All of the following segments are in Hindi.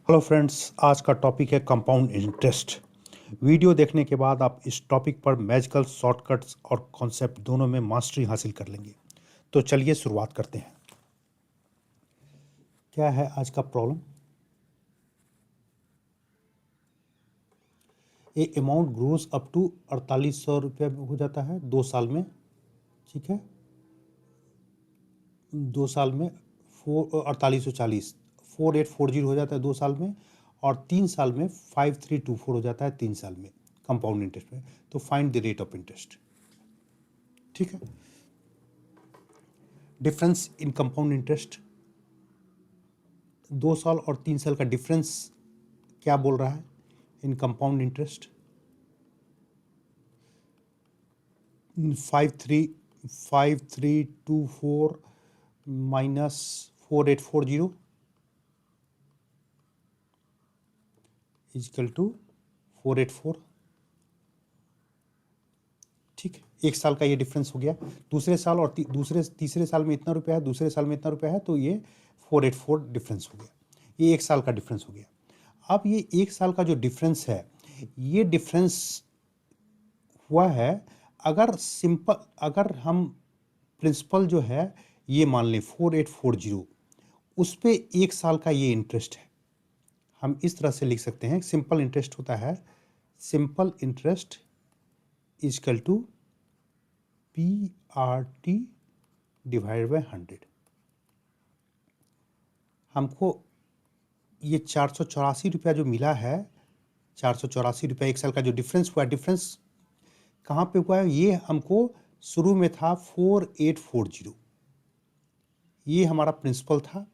हेलो फ्रेंड्स, आज का टॉपिक है कंपाउंड इंटरेस्ट। वीडियो देखने के बाद आप इस टॉपिक पर मैजिकल शॉर्टकट्स और कॉन्सेप्ट दोनों में मास्टरी हासिल कर लेंगे। तो चलिए शुरुआत करते हैं। क्या है आज का problem? A amount grows up to 4800 रुपये हो जाता है 2 साल में। ठीक है, 2 साल में 4840 4840 हो जाता है 2 साल में, और 3 साल में 5324 हो जाता है 3 साल में कंपाउंड इंटरेस्ट में। तो find the rate of interest. ठीक है, डिफरेंस इन कंपाउंड इंटरेस्ट, 2 साल और 3 साल का डिफरेंस क्या बोल रहा है in compound interest? 5324 minus 4840 is equal to 484। ठीक है, 1 साल का ये डिफरेंस हो गया। दूसरे साल और तीसरे साल में इतना रुपया है, दूसरे साल में इतना रुपया है, तो ये 484 डिफरेंस हो गया। ये 1 साल का डिफरेंस हो गया। अब ये 1 साल का जो डिफरेंस है, ये डिफरेंस हुआ है अगर हम प्रिंसिपल जो है ये मान लें 4840, उस पे 1 साल का ये इंटरेस्ट है। हम इस तरह से लिख सकते हैं, सिंपल इंटरेस्ट होता है, simple interest is equal to PRT divide by 100। हमको ये 484 रुपया जो मिला है, 484 रुपया 1 साल का जो डिफरेंस हुआ, डिफरेंस कहाँ पे हुआ है? ये हमको शुरू में था 4840, ये हमारा प्रिंसिपल था।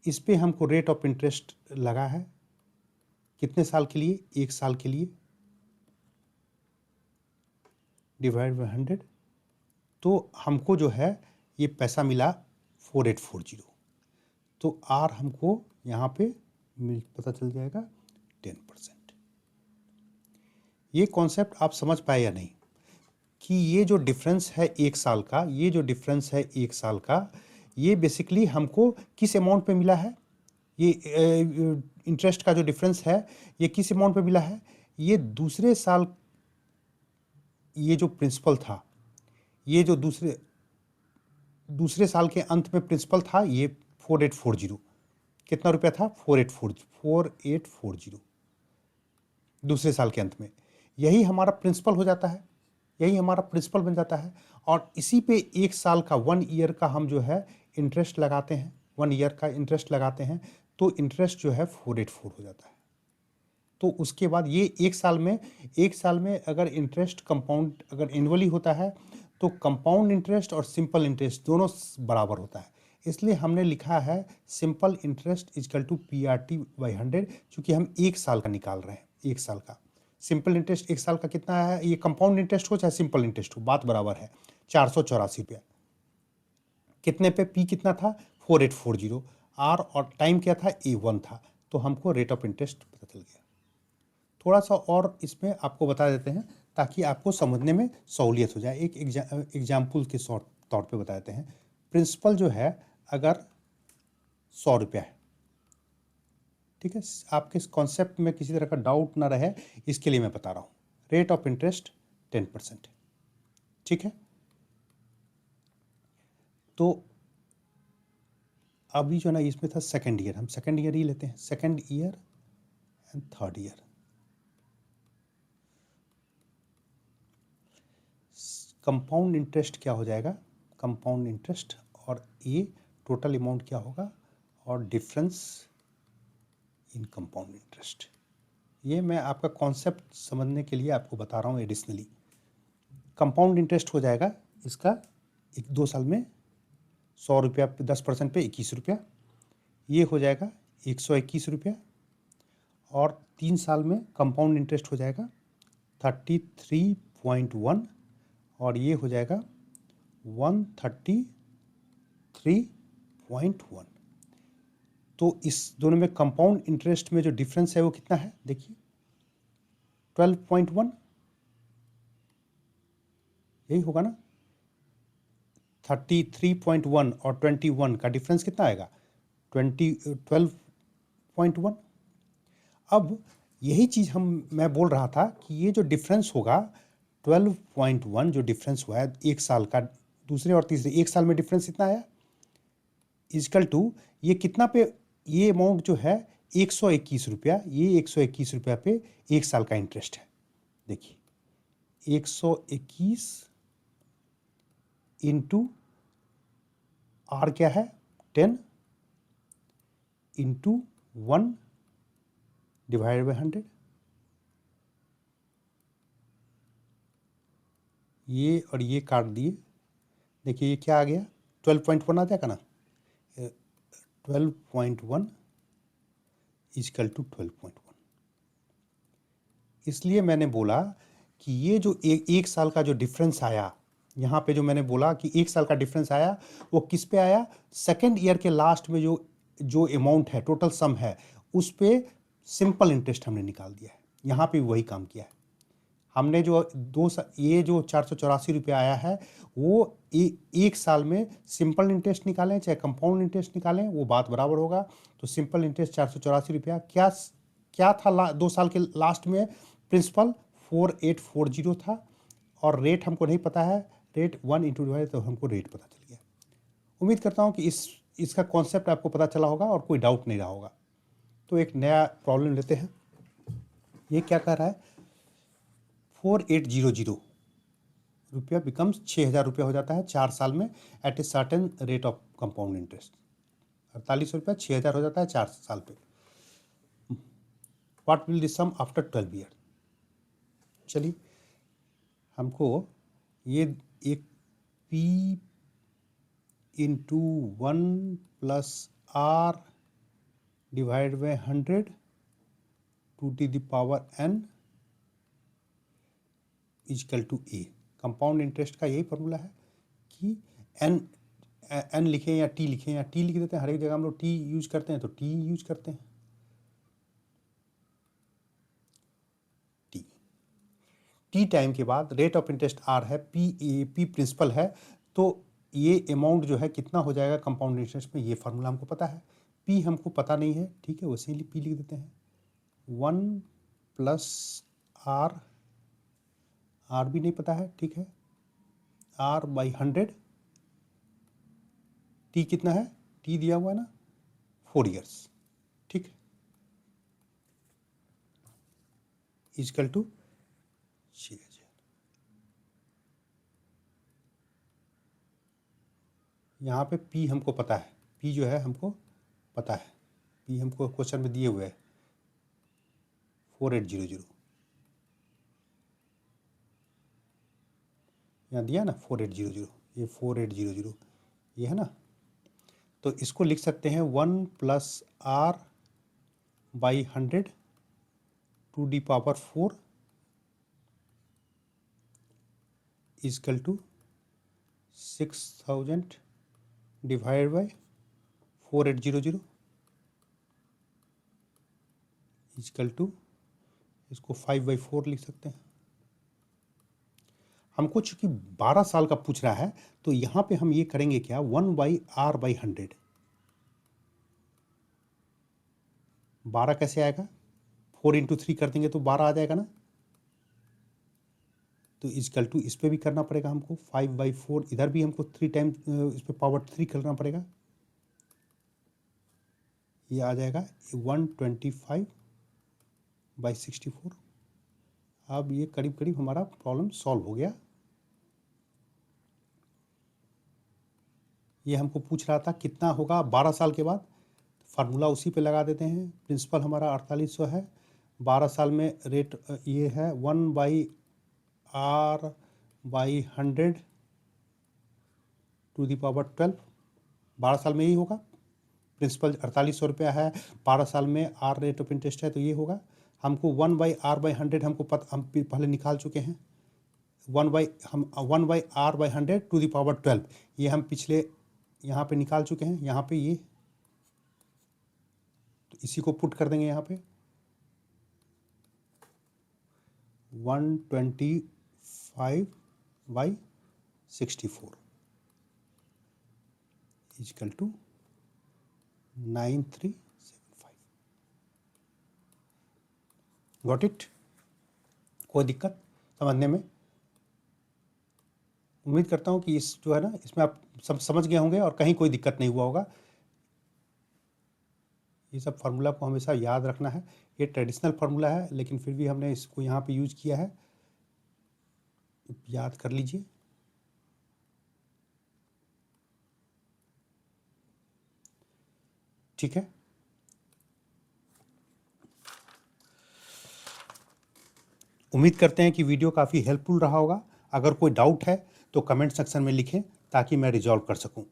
इस पे हमको रेट ऑफ इंटरेस्ट लगा है कितने साल के लिए? 1 साल के लिए, डिवाइड बाय 100। तो हमको जो है ये पैसा मिला 4840। तो आर हमको यहाँ पे पता चल जाएगा 10%। ये कॉन्सेप्ट आप समझ पाए या नहीं कि ये जो डिफरेंस है 1 साल का, ये जो डिफरेंस है 1 साल का, ये बेसिकली हमको किस अमाउंट पे मिला है? ये इंटरेस्ट का जो डिफरेंस है, ये किस अमाउंट पे मिला है? ये दूसरे साल, ये जो प्रिंसिपल था, ये जो दूसरे साल के अंत में प्रिंसिपल था, ये 4840 कितना रुपया था? 4840 दूसरे साल के अंत में। यही हमारा प्रिंसिपल हो जाता है, यही हमारा प्रिंसिपल बन जाता है। और इसी पे 1 साल का, 1 ईयर का हम जो है इंटरेस्ट लगाते हैं, 1 ईयर का इंटरेस्ट लगाते हैं, तो इंटरेस्ट जो है 484 हो जाता है। तो उसके बाद ये 1 साल में अगर इंटरेस्ट कंपाउंड अगर एनुअली होता है, तो कंपाउंड इंटरेस्ट और सिंपल इंटरेस्ट दोनों बराबर होता है। इसलिए हमने लिखा है simple interest is equal to PRT by 100, चूँकि हम 1 साल का निकाल रहे हैं। 1 साल का सिंपल इंटरेस्ट 1 साल का कितना है? ये कंपाउंड इंटरेस्ट हो चाहे सिंपल इंटरेस्ट हो, बात बराबर है। 484 रुपया कितने पे? P कितना था? 4840। R और टाइम क्या था? A1 था। तो हमको रेट ऑफ इंटरेस्ट पता चल गया। थोड़ा सा और इसमें आपको बता देते हैं ताकि आपको समझने में सहूलियत हो जाए। एक एग्जाम्पल के तौर पे बता देते हैं। प्रिंसिपल जो है अगर 100 रुपया है, ठीक है, आपके इस कॉन्सेप्ट में किसी तरह का डाउट ना रहे इसके लिए मैं बता रहा हूँ। रेट ऑफ इंटरेस्ट 10%, ठीक है। तो अभी जो ना इसमें था सेकेंड ईयर, हम सेकेंड ईयर ही लेते हैं, second year and third year. Compound interest क्या हो जाएगा? कंपाउंड इंटरेस्ट और ये टोटल अमाउंट क्या होगा, और डिफरेंस इन कंपाउंड इंटरेस्ट। ये मैं आपका कॉन्सेप्ट समझने के लिए आपको बता रहा हूँ एडिशनली। कंपाउंड इंटरेस्ट हो जाएगा इसका 2 साल में 100 रुपया 10% पे 21 रुपया, ये हो जाएगा 121 रुपया। और 3 साल में कंपाउंड इंटरेस्ट हो जाएगा 33.1, और ये हो जाएगा 133.1। तो इस दोनों में कंपाउंड इंटरेस्ट में जो डिफरेंस है वो कितना है? देखिए 12.1, यही होगा ना। 33.1 और 21 का डिफरेंस कितना आएगा? 12.1। अब यही चीज़ मैं बोल रहा था कि ये जो डिफरेंस होगा 12.1 जो डिफरेंस हुआ है एक साल का, दूसरे और तीसरे एक साल में डिफरेंस इतना आया, इजकल टू ये कितना पे, ये अमाउंट जो है 121 रुपया, ये 121 रुपया पे एक साल का इंटरेस्ट है। देखिए 121 इंटू आर क्या है 10 इंटू 1 डिवाइड बाई 100, ये और ये काट दिए। देखिए ये क्या आ गया 12.1 आ जाएगा ना, 12.1 इजकल टू 12.1। इसलिए मैंने बोला कि ये जो एक साल का जो डिफरेंस आया यहाँ पे, जो मैंने बोला कि एक साल का डिफरेंस आया, वो किस पे आया, सेकेंड ईयर के लास्ट में जो जो अमाउंट है, टोटल सम है, उस पे सिंपल इंटरेस्ट हमने निकाल दिया है। यहाँ पे वही काम किया है हमने, जो ये जो 484 रुपया आया है, वो एक साल में सिंपल इंटरेस्ट निकालें चाहे कंपाउंड इंटरेस्ट निकालें, वो बात बराबर होगा। तो सिंपल इंटरेस्ट 484 रुपया, क्या था 2 साल के लास्ट में, प्रिंसिपल 4840 था, और रेट हमको नहीं पता है, रेट 1 इंटू डिवाइड, तो हमको रेट पता चल गया। उम्मीद करता हूँ कि इसका कॉन्सेप्ट आपको पता चला होगा और कोई डाउट नहीं रहा होगा। तो एक नया प्रॉब्लम लेते हैं। ये क्या कह रहा है, 4800 रुपया बिकम्स 6000 रुपया हो जाता है 4 साल में at a certain rate of compound interest. 48 रुपया 6000 हो जाता है 4 साल पे। What will the sum after 12 year. चलिए हमको ये एक P into 1 plus R divide by 100 to the power n is equal to A। Compound interest का यही फॉर्मूला है कि n लिखें या t लिखें, या t लिख देते हैं, हर एक जगह हम लोग t यूज करते हैं, तो t यूज करते हैं। t टाइम के बाद रेट ऑफ इंटरेस्ट r है, p प्रिंसिपल है, तो ये अमाउंट जो है कितना हो जाएगा कंपाउंड इंटरेस्ट में, ये फार्मूला हमको पता है। p हमको पता नहीं है, ठीक है, वैसे ही p लिख देते हैं। 1 प्लस r भी नहीं पता है, ठीक है, r बाई 100, t कितना है, t दिया हुआ है ना 4 ईयर्स, ठीक है, इजकल टू 6000। यहाँ पे p हमको पता है, p जो है हमको पता है, p हमको क्वेश्चन में दिए हुए है 4800, यहाँ दिया ना 4800, ये 4800 ये है ना, तो इसको लिख सकते हैं 1 plus R by 100 to the power 4 is equal to 6000 divide by 4800 is equal to, इसको 5/4 लिख सकते हैं। हमको चूंकि 12 साल का पूछ रहा है, तो यहाँ पे हम ये करेंगे क्या, 1/R/100, 12 कैसे आएगा, 4 इंटू 3 कर देंगे तो 12 आ जाएगा ना, तो इजकल टू इस पर भी करना पड़ेगा हमको 5/4, इधर भी हमको 3 टाइम इस पर पावर 3 करना पड़ेगा, ये आ जाएगा 125/64। अब ये करीब करीब हमारा प्रॉब्लम सॉल्व हो गया। ये हमको पूछ रहा था कितना होगा 12 साल के बाद, फार्मूला उसी पे लगा देते हैं। प्रिंसिपल हमारा 4800 है, 12 साल में रेट ये है 1/R/100 टू दी पावर 12, 12 साल में यही होगा। प्रिंसिपल 4800 रुपया है, 12 साल में R रेट ऑफ इंटरेस्ट है, तो ये होगा। हमको 1/R/100 हमको हम पहले निकाल चुके हैं, 1/R/100 टू दी पावर 12, ये हम पिछले यहाँ पे निकाल चुके हैं। यहाँ पे ये, तो इसी को पुट कर देंगे यहाँ पे 125/64 इजकल टू 9375। Got it? कोई दिक्कत समझने में? उम्मीद करता हूँ कि इस जो है ना, इसमें आप सब समझ गए होंगे और कहीं कोई दिक्कत नहीं हुआ होगा। ये सब फार्मूला को हमेशा याद रखना है। ये ट्रेडिशनल फार्मूला है, लेकिन फिर भी हमने इसको यहाँ पे यूज किया है, याद कर लीजिए। ठीक है, उम्मीद करते हैं कि वीडियो काफ़ी हेल्पफुल रहा होगा। अगर कोई डाउट है तो कमेंट सेक्शन में लिखें ताकि मैं रिजॉल्व कर सकूं।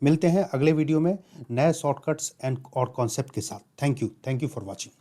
मिलते हैं अगले वीडियो में नए शॉर्टकट्स एंड और कॉन्सेप्ट के साथ। Thank you for watching.